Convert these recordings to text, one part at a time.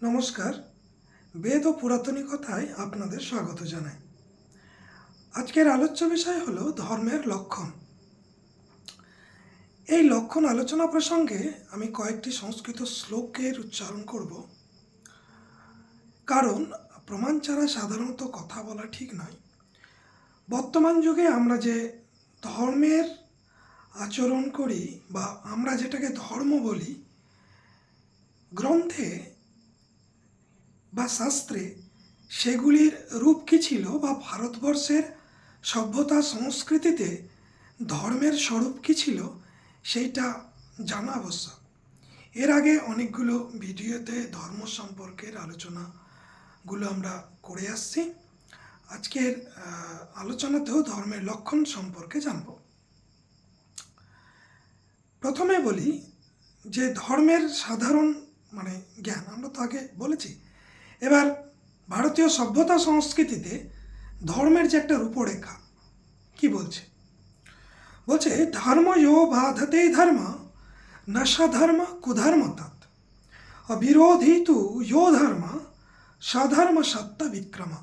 নমস্কার। বেদ ও পুরাতনিকতায় আপনাদের স্বাগত জানাই। আজকের আলোচ্য বিষয় হলো ধর্মের লক্ষণ। এই লক্ষণ আলোচনা প্রসঙ্গে আমি কয়েকটি সংস্কৃত শ্লোকের উচ্চারণ করব, কারণ প্রমাণ ছাড়া সাধারণত কথা বলা ঠিক নয়। বর্তমান যুগে আমরা যে ধর্মের আচরণ করি বা আমরা যেটাকে ধর্ম বলি, গ্রন্থে বা শাস্ত্রে সেগুলির রূপ কী ছিল বা ভারতবর্ষের সভ্যতা সংস্কৃতিতে ধর্মের স্বরূপ কী ছিল সেইটা জানা আবশ্যক। এর আগে অনেকগুলো ভিডিওতে ধর্ম সম্পর্কের আলোচনাগুলো আমরা করে আসছি। আজকের আলোচনাতেও ধর্মের লক্ষণ সম্পর্কে জানব। প্রথমে বলি যে ধর্মের সাধারণ জ্ঞান আমরা তো আগে বলেছি। এবার ভারতীয় সভ্যতা সংস্কৃতিতে ধর্মের যে একটা রূপরেখা কি বলছে ধর্ম ইয়ো বাধতে ধর্ম ন সধর্ম কুধর্মতাৎ অবিরোধী তু ইয়ো ধর্ম সধর্ম সত্য বিক্রম।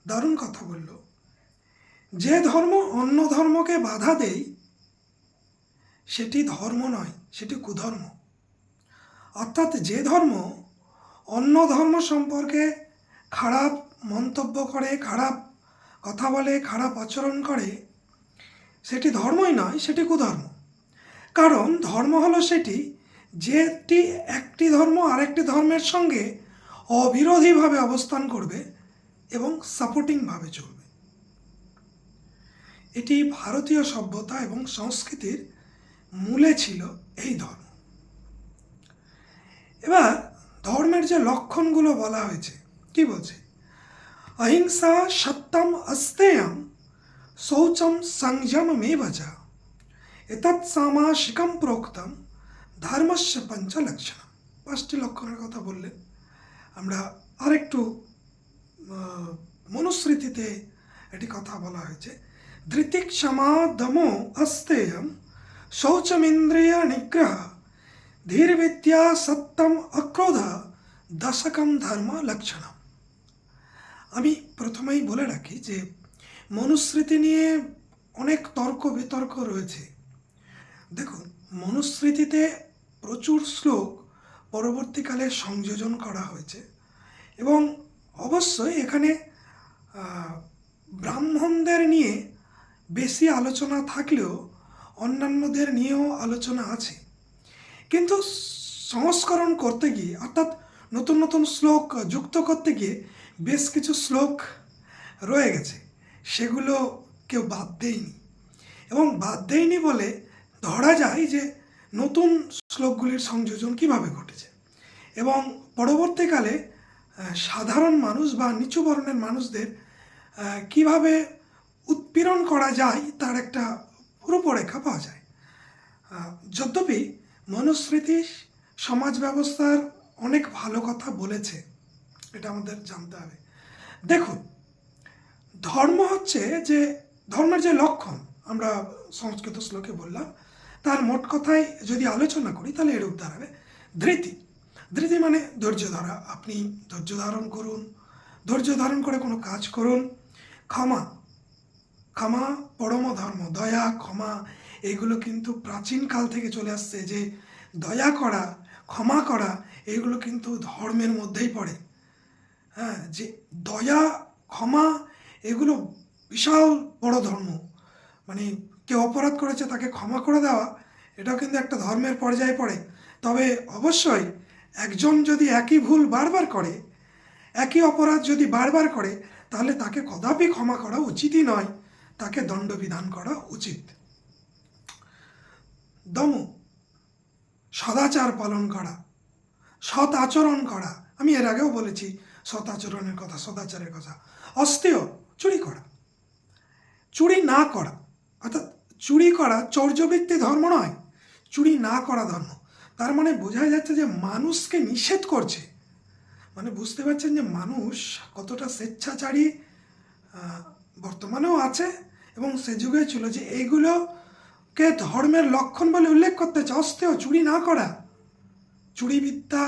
দারুণ কথা বলল। যে ধর্ম অন্য ধর্মকে বাধা দেয় সেটি ধর্ম নয়, সেটি কুধর্ম। অর্থাৎ যে ধর্ম অন্য ধর্ম সম্পর্কে খারাপ মন্তব্য করে, খারাপ কথা বলে, খারাপ আচরণ করে, সেটি ধর্মই নয়, সেটি কুধর্ম। কারণ ধর্ম হলো সেটি যেটি একটি ধর্ম আরেকটি ধর্মের সঙ্গে অবিরোধীভাবে অবস্থান করবে এবং সাপোর্টিংভাবে চলবে। এটি ভারতীয় সভ্যতা এবং সংস্কৃতির মূলে ছিল এই ধর্ম। এবার ধর্মের যে লক্ষণগুলো বলা হয়েছে কি বলছে, অহিংসা সত্যম অস্তেয়ম শৌচম সংযমমেব চ এতৎ সামাসিকম প্রোক্তম ধর্মস্য পঞ্চ লক্ষণম। 5টি লক্ষণের কথা বললেন। আমরা আরেকটু মনুস্মৃতিতে এটি কথা বলা হয়েছে, ধৃতি ক্ষমা দমো অস্তেয়ম শৌচমিন্দ্রিয় নিগ্রহ ধীর বিদ্যা সত্যম অক্রোধ দশকম ধর্ম লক্ষণম। আমি প্রথমেই বলে রাখি যে মনুস্মৃতি নিয়ে অনেক তর্ক বিতর্ক রয়েছে। দেখুন, মনুস্মৃতিতে প্রচুর শ্লোক পরবর্তীকালে সংযোজন করা হয়েছে এবং অবশ্যই এখানে ব্রাহ্মণদের নিয়ে বেশি আলোচনা থাকলেও অন্যান্যদের নিয়েও আলোচনা আছে। কিন্তু সংস্করণ করতে গিয়ে, অর্থাৎ নতুন নতুন শ্লোক যুক্ত করতে গিয়ে বেশ কিছু শ্লোক রয়ে গেছে, সেগুলো কেউ বাদ দেয়নি। এবং বাদ দেয়নি বলে ধরা যায় যে নতুন শ্লোকগুলির সংযোজন কিভাবে ঘটেছে এবং পরবর্তীকালে সাধারণ মানুষ বা নিচু বর্ণের মানুষদের কিভাবে উৎপীড়ন করা যায় তার একটা রূপরেখা পাওয়া যায়। যদ্যপি মনুস্মৃতি সমাজ ব্যবস্থার অনেক ভালো কথা বলেছে, এটা আমাদের জানতে হবে। দেখুন, ধর্ম হচ্ছে যে ধর্মের যে লক্ষণ আমরা সংস্কৃত শ্লোকে বললাম, তার মোট কথায় যদি আলোচনা করি তাহলে এরূপ দাঁড়াবে। ধৃতি, ধৃতি মানে ধৈর্য ধরা। আপনি ধৈর্য ধারণ করুন, ধৈর্য ধারণ করে কোনো কাজ করুন। ক্ষমা, ক্ষমা পরম ধর্ম। দয়া, ক্ষমা এগুলো কিন্তু প্রাচীনকাল থেকে চলে আসছে, যে দয়া করা, ক্ষমা করা এগুলো কিন্তু ধর্মের মধ্যেই পড়ে। হ্যাঁ, যে দয়া, ক্ষমা এগুলো বিশাল বড় ধর্ম। কেউ অপরাধ করেছে তাকে ক্ষমা করে দেওয়া, এটাও কিন্তু একটা ধর্মের পর্যায়ে পড়ে। তবে অবশ্যই একজন যদি একই ভুল বারবার করে, একই অপরাধ যদি বারবার করে, তাহলে তাকে কদাপি ক্ষমা করা উচিতই নয়, তাকে দণ্ডবিধান করা উচিত। দম, সদাচার পালন করা, সৎ আচরণ করা। আমি এর আগেও বলেছি সৎ আচরণের কথা, সদাচারের কথা। অস্তেয়, চুরি করা, চুরি না করা। অর্থাৎ চুরি করা চৌর্যবৃত্তি ধর্ম নয়, চুরি না করা ধর্ম। তার মানে বোঝা যাচ্ছে যে মানুষকে নিষেধ করছে। বুঝতে পারছেন যে মানুষ কতটা স্বেচ্ছাচারী বর্তমানেও আছে এবং সে যুগে ছিল, যে এইগুলোকে ধর্মের লক্ষণ বলে উল্লেখ করতে চায়। অস্তেয়, চুরি না করা, চুরি বিদ্যা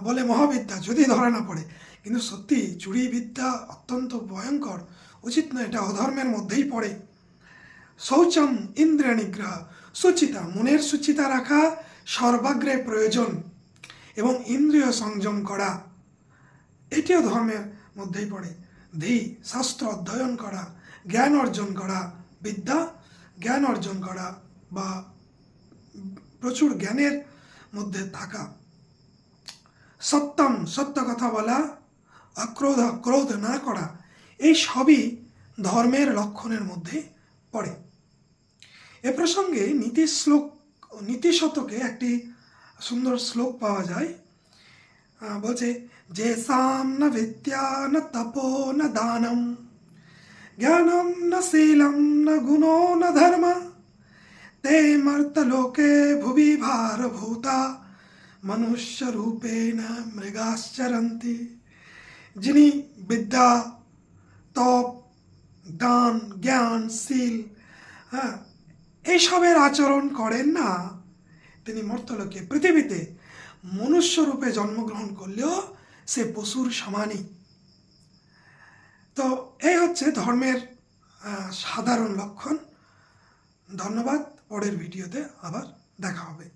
বলে মহাবিদ্যা যদি ধরা না পড়ে, কিন্তু সত্যি চুরি বিদ্যা অত্যন্ত ভয়ঙ্কর, উচিত নয়, এটা অধর্মের মধ্যেই পড়ে। শৌচম ইন্দ্রিয় নিগ্রহ, সুচিতা, মনের সুচিতা রাখা সর্বাগ্রে প্রয়োজন, এবং ইন্দ্রিয় সংযম করা এটিও ধর্মের মধ্যেই পড়ে। ধী, শাস্ত্র অধ্যয়ন করা, জ্ঞান অর্জন করা, বিদ্যা জ্ঞান অর্জন করা বা প্রচুর জ্ঞানের মধ্যে থাকা। সত্যম, সত্য কথা বলা, অক্রোধ, ক্রোধ না করা, এই সবই ধর্মের লক্ষণের মধ্যে পড়ে। এ প্রসঙ্গে নীতি শতকে একটি সুন্দর শ্লোক পাওয়া যায়। বলছে, যে সাম ন বিদ্যা ন তপো ন দানম, জ্ঞানম ন শীলম ন গুণো ন ধর্ম, তে মর্তলোকে ভুবি ভারভূতা মনুষ্য রূপেণ মৃগাশ্চরন্তি। যিনি বিদ্যা, তপ, দান, জ্ঞান, শীল এইসবের আচরণ করেন না, তিনি মর্তলোকে পৃথিবীতে মনুষ্য রূপে জন্মগ্রহণ করলেও সে পশুর সমানই। তো এই হচ্ছে ধর্মের সাধারণ লক্ষণ। ধন্যবাদ, পরের ভিডিওতে আবার দেখা হবে।